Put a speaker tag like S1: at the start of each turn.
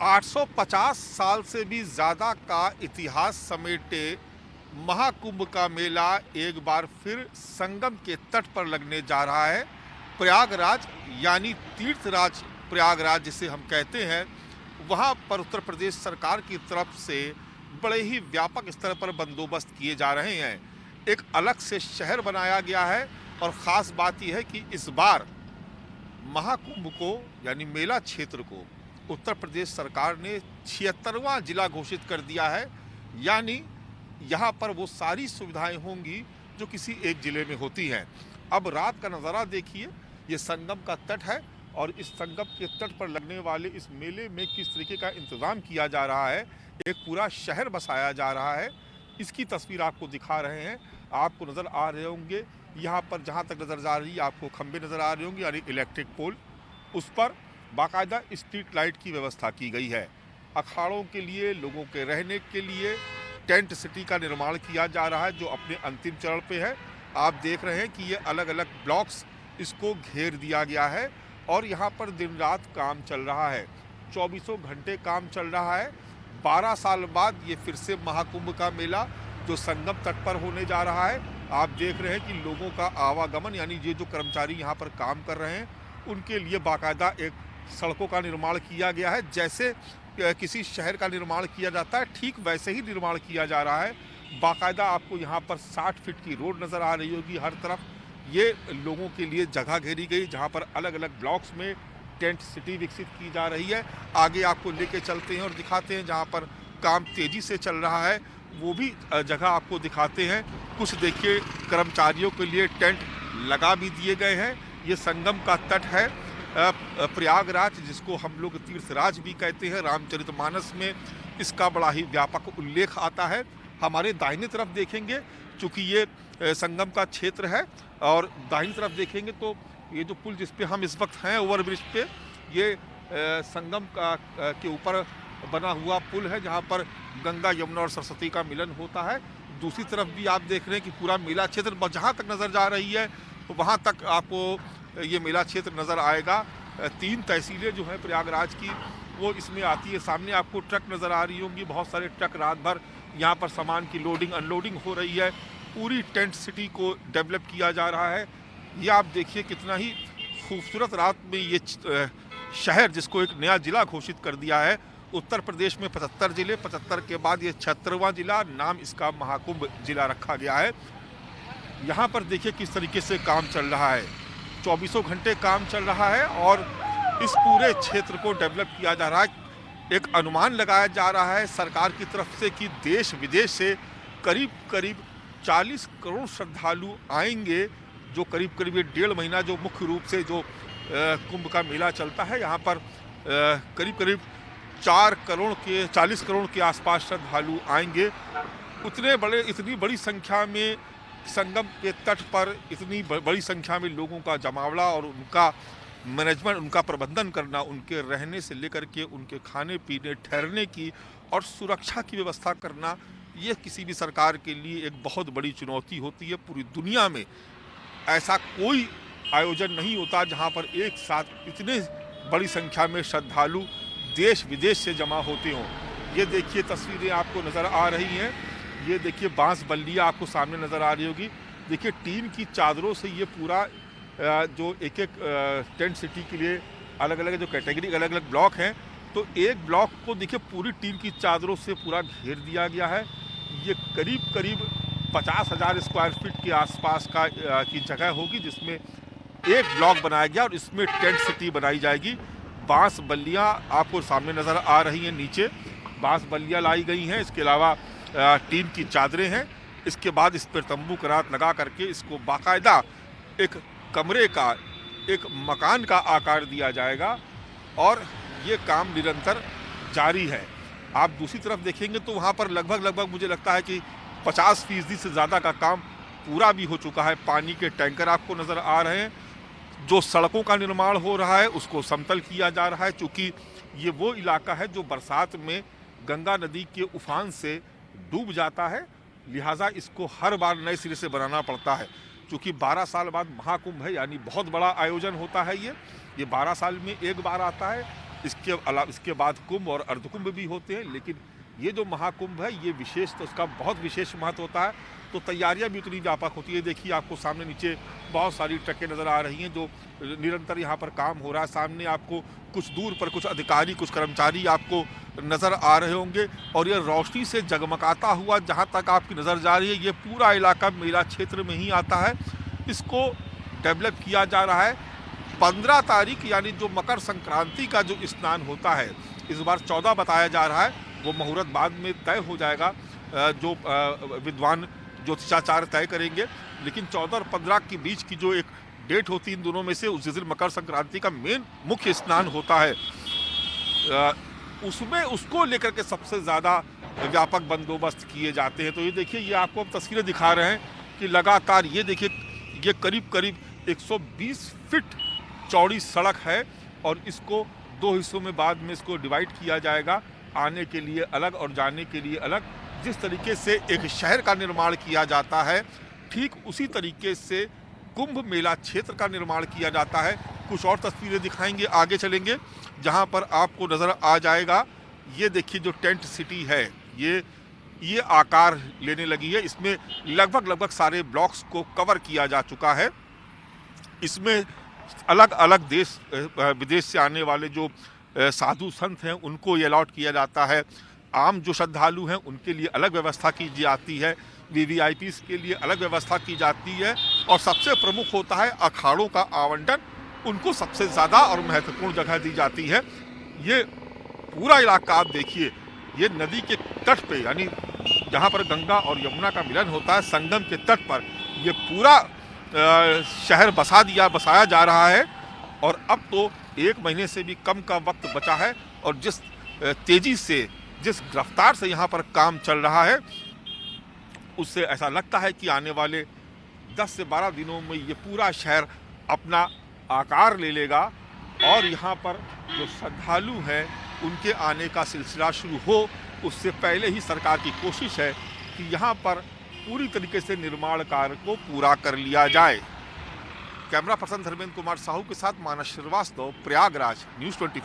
S1: 850 साल से भी ज़्यादा का इतिहास समेटे महाकुंभ का मेला एक बार फिर संगम के तट पर लगने जा रहा है। प्रयागराज यानी तीर्थराज प्रयागराज जिसे हम कहते हैं, वहाँ पर उत्तर प्रदेश सरकार की तरफ से बड़े ही व्यापक स्तर पर बंदोबस्त किए जा रहे हैं। एक अलग से शहर बनाया गया है और ख़ास बात यह है कि इस बार महाकुंभ को यानी मेला क्षेत्र को उत्तर प्रदेश सरकार ने 76वां जिला घोषित कर दिया है। यानी यहाँ पर वो सारी सुविधाएं होंगी जो किसी एक ज़िले में होती हैं। अब रात का नज़ारा देखिए, ये संगम का तट है और इस संगम के तट पर लगने वाले इस मेले में किस तरीके का इंतज़ाम किया जा रहा है। एक पूरा शहर बसाया जा रहा है, इसकी तस्वीर आपको दिखा रहे हैं। आपको नज़र आ रहे होंगे यहाँ पर, जहाँ तक नज़र जा रही है आपको खंबे नज़र आ रहे होंगे यानी इलेक्ट्रिक पोल, उस पर बाकायदा स्ट्रीट लाइट की व्यवस्था की गई है। अखाड़ों के लिए, लोगों के रहने के लिए टेंट सिटी का निर्माण किया जा रहा है जो अपने अंतिम चरण पे है। आप देख रहे हैं कि ये अलग अलग ब्लॉक्स इसको घेर दिया गया है और यहाँ पर दिन रात काम चल रहा है, 24 घंटे काम चल रहा है। 12 साल बाद ये फिर से महाकुंभ का मेला जो संगम तट पर होने जा रहा है। आप देख रहे हैं कि लोगों का आवागमन, यानी ये जो कर्मचारी यहाँ पर काम कर रहे हैं उनके लिए बाकायदा एक सड़कों का निर्माण किया गया है। जैसे किसी शहर का निर्माण किया जाता है, ठीक वैसे ही निर्माण किया जा रहा है। बाकायदा आपको यहाँ पर 60 फीट की रोड नज़र आ रही होगी हर तरफ। ये लोगों के लिए जगह घेरी गई जहाँ पर अलग अलग ब्लॉक्स में टेंट सिटी विकसित की जा रही है। आगे आपको लेके चलते हैं और दिखाते हैं जहाँ पर काम तेज़ी से चल रहा है, वो भी जगह आपको दिखाते हैं। कुछ देखिए कर्मचारियों के लिए टेंट लगा भी दिए गए हैं। ये संगम का तट है प्रयागराज, जिसको हम लोग तीर्थराज भी कहते हैं। रामचरितमानस में इसका बड़ा ही व्यापक उल्लेख आता है। हमारे दाहिने तरफ देखेंगे, चूँकि ये संगम का क्षेत्र है, और दाहिनी तरफ देखेंगे तो ये जो पुल जिस पे हम इस वक्त हैं ओवरब्रिज पे, ये संगम का के ऊपर बना हुआ पुल है जहाँ पर गंगा, यमुना और सरस्वती का मिलन होता है। दूसरी तरफ भी आप देख रहे हैं कि पूरा मेला क्षेत्र जहाँ तक नज़र जा रही है तो वहाँ तक आपको ये मेला क्षेत्र नज़र आएगा। 3 तहसीलें जो हैं प्रयागराज की वो इसमें आती है। सामने आपको ट्रक नज़र आ रही होंगी, बहुत सारे ट्रक रात भर यहाँ पर सामान की लोडिंग अनलोडिंग हो रही है। पूरी टेंट सिटी को डेवलप किया जा रहा है। ये आप देखिए कितना ही खूबसूरत रात में ये शहर, जिसको एक नया ज़िला घोषित कर दिया है। उत्तर प्रदेश में 75 ज़िले, 75 के बाद ये 76वां ज़िला, नाम इसका महाकुंभ ज़िला रखा गया है। यहाँ पर देखिए किस तरीके से काम चल रहा है, 24 घंटे काम चल रहा है और इस पूरे क्षेत्र को डेवलप किया जा रहा है। एक अनुमान लगाया जा रहा है सरकार की तरफ से कि देश विदेश से करीब करीब 40 करोड़ श्रद्धालु आएंगे, जो करीब करीब ये 1.5 महीना जो मुख्य रूप से जो कुंभ का मेला चलता है, यहाँ पर करीब करीब 40 करोड़ के आसपास श्रद्धालु आएंगे। इतनी बड़ी संख्या में संगम के तट पर इतनी बड़ी संख्या में लोगों का जमावड़ा और उनका मैनेजमेंट, उनका प्रबंधन करना, उनके रहने से लेकर के उनके खाने पीने, ठहरने की और सुरक्षा की व्यवस्था करना, ये किसी भी सरकार के लिए एक बहुत बड़ी चुनौती होती है। पूरी दुनिया में ऐसा कोई आयोजन नहीं होता जहाँ पर एक साथ इतने बड़ी संख्या में श्रद्धालु देश विदेश से जमा होते हों। ये देखिए तस्वीरें आपको नज़र आ रही हैं। ये देखिए बांस बल्लियाँ आपको सामने नज़र आ रही होगी। देखिए टीन की चादरों से ये पूरा जो एक एक टेंट सिटी के लिए अलग अलग जो कैटेगरी, अलग अलग ब्लॉक हैं, तो एक ब्लॉक को देखिए पूरी टीन की चादरों से पूरा घेर दिया गया है। ये करीब करीब 50,000 स्क्वायर फीट के आसपास की जगह होगी, जिसमें एक ब्लॉक बनाया गया और इसमें टेंट सिटी बनाई जाएगी। बांस बल्लियाँ आपको सामने नज़र आ रही हैं, नीचे बांस बल्लियाँ लाई गई हैं। इसके अलावा टीन की चादरें हैं। इसके बाद इस पर तंबू करात लगा करके इसको बाकायदा एक कमरे का, एक मकान का आकार दिया जाएगा और ये काम निरंतर जारी है। आप दूसरी तरफ देखेंगे तो वहाँ पर लगभग मुझे लगता है कि 50% से ज़्यादा का काम पूरा भी हो चुका है। पानी के टैंकर आपको नज़र आ रहे हैं। जो सड़कों का निर्माण हो रहा है उसको समतल किया जा रहा है, चूँकि ये वो इलाका है जो बरसात में गंगा नदी के उफान से डूब जाता है, लिहाजा इसको हर बार नए सिरे से बनाना पड़ता है। चूँकि 12 साल बाद महाकुंभ है, यानी बहुत बड़ा आयोजन होता है। ये 12 साल में एक बार आता है। इसके बाद कुंभ और अर्धकुंभ भी होते हैं, लेकिन ये जो महाकुंभ है ये विशेष, तो उसका बहुत विशेष महत्व होता है। तो तैयारियां भी उतनी व्यापक होती है। देखिए आपको सामने नीचे बहुत सारी ट्रकें नज़र आ रही हैं जो निरंतर यहाँ पर काम हो रहा है। सामने आपको कुछ दूर पर कुछ अधिकारी, कुछ कर्मचारी आपको नज़र आ रहे होंगे और ये रोशनी से जगमगाता हुआ जहाँ तक आपकी नज़र जा रही है, ये पूरा इलाका मेला क्षेत्र में ही आता है। इसको डेवलप किया जा रहा है। 15 तारीख यानी जो मकर संक्रांति का जो स्नान होता है, इस बार 14 बताया जा रहा है, वो मुहूर्त बाद में तय हो जाएगा, जो विद्वान ज्योतिषाचार्य तय करेंगे। लेकिन 14 और 15 के बीच की जो एक डेट होती है इन दोनों में से, उस दिन मकर संक्रांति का मेन मुख्य स्नान होता है। उसमें उसको लेकर के सबसे ज़्यादा व्यापक बंदोबस्त किए जाते हैं। तो ये देखिए, ये आपको हम तस्वीरें दिखा रहे हैं कि लगातार ये देखिए, ये करीब करीब 120 फीट चौड़ी सड़क है और इसको 2 हिस्सों में बाद में इसको डिवाइड किया जाएगा, आने के लिए अलग और जाने के लिए अलग। जिस तरीके से एक शहर का निर्माण किया जाता है, ठीक उसी तरीके से कुंभ मेला क्षेत्र का निर्माण किया जाता है। कुछ और तस्वीरें दिखाएंगे, आगे चलेंगे, जहां पर आपको नज़र आ जाएगा। ये देखिए जो टेंट सिटी है, ये आकार लेने लगी है। इसमें लगभग सारे ब्लॉक्स को कवर किया जा चुका है। इसमें अलग अलग देश विदेश से आने वाले जो साधु संत हैं उनको ये अलॉट किया जाता है। आम जो श्रद्धालु हैं उनके लिए अलग व्यवस्था की जाती है, वीवीआईपीस के लिए अलग व्यवस्था की जाती है। और सबसे प्रमुख होता है अखाड़ों का आवंटन, उनको सबसे ज़्यादा और महत्वपूर्ण जगह दी जाती है। ये पूरा इलाका आप देखिए, ये नदी के तट पे, यानी जहाँ पर गंगा और यमुना का मिलन होता है, संगम के तट पर ये पूरा शहर बसाया जा रहा है। और अब तो 1 महीने से भी कम का वक्त बचा है और जिस तेजी से, जिस रफ्तार से यहाँ पर काम चल रहा है, उससे ऐसा लगता है कि आने वाले 10 से 12 दिनों में ये पूरा शहर अपना आकार ले लेगा और यहाँ पर जो श्रद्धालु हैं उनके आने का सिलसिला शुरू हो, उससे पहले ही सरकार की कोशिश है कि यहाँ पर पूरी तरीके से निर्माण कार्य को पूरा कर लिया जाए। कैमरा पर्सन धर्मेंद्र कुमार साहू के साथ मानस श्रीवास्तव, प्रयागराज, न्यूज़ 24।